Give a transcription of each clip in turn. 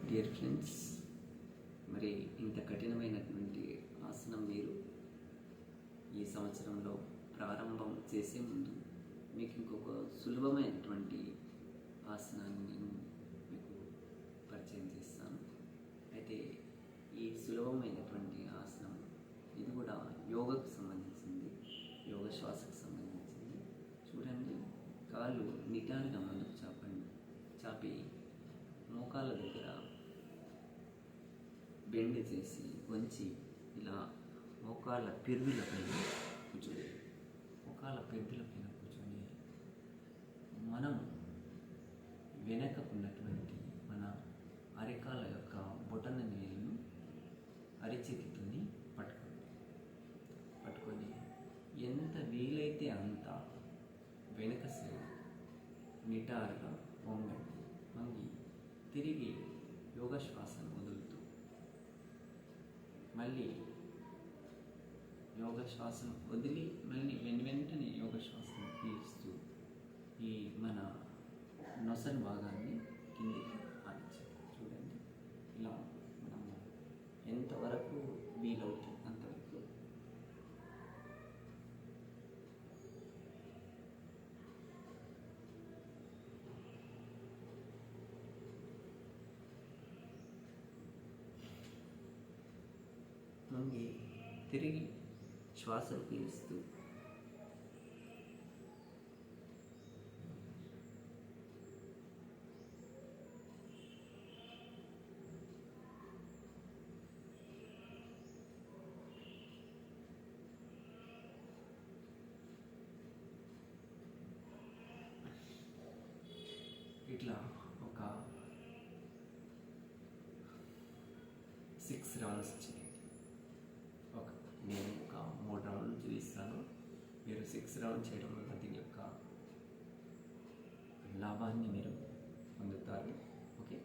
Dear friends, మరి ఇంత కఠినమైనటువంటి ఆసనం మీరు ఈ సంవత్సరంలో ప్రారంభం చేసే ముందు మీకు ఇంకొక సులభమైనటువంటి ఆసనాన్ని నేను మీకు పరిచయం చేస్తాను. అయితే ఈ సులభమైనటువంటి ఆసనం ఇది కూడా యోగకు సంబంధించింది, యోగ శ్వాసకు సంబంధించింది. చూడండి, కాళ్ళు నిటారుగా ముందుకు చాపి మోకాళ్ళ దగ్గర బెండ్ చేసి వంచి ఇలా మోకాళ్ళ పిరుదులపైన కూర్చొని మనం వెనకకున్నటువంటి మన అరికాల యొక్క బొటన వేలును అరిచేతితోని పట్టుకొని ఎంత వీలైతే అంత వెనక సైడ్ నిటారుగా వంగి తిరిగి యోగ శ్వాసను వదులుతూ మళ్ళీ యోగ శ్వాసను వదిలి మళ్ళీ వెంటనే యోగ శ్వాసను పీలుస్తూ ఈ మన నొసలు భాగాన్ని కిందికి ఆడించాలి. చూడండి, ఇలా మనము ఎంతవరకు వీలవుతుంది అంతవరకు వంగి తిరిగి శ్వాసను పీలుస్తూ ఇట్లా ఒక 6 రౌండ్స్ చేయండి. నేను ఒక 3 రౌండ్లు చూపిస్తాను. మీరు 6 రౌండ్ చేయడం వల్ల దీని యొక్క లాభాన్ని మీరు పొందుతారు. ఓకే,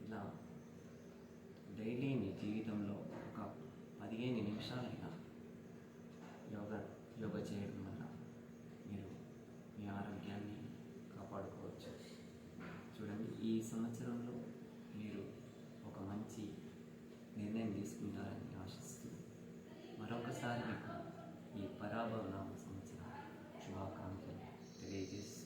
ఇలా డైలీ మీ జీవితంలో ఒక 15 నిమిషాలైనా యోగా చేయడం వల్ల మీరు మీ ఆరోగ్యాన్ని కాపాడుకోవచ్చు. చూడండి, ఈ సంవత్సరంలో మీరు ఒక మంచి నిర్ణయం తీసుకుంటారని ఆశిస్తూ మరొకసారి మీకు ఈ పరాభవ నామ సంవత్సరం శుభాకాంక్షలు తెలియజేస్తూ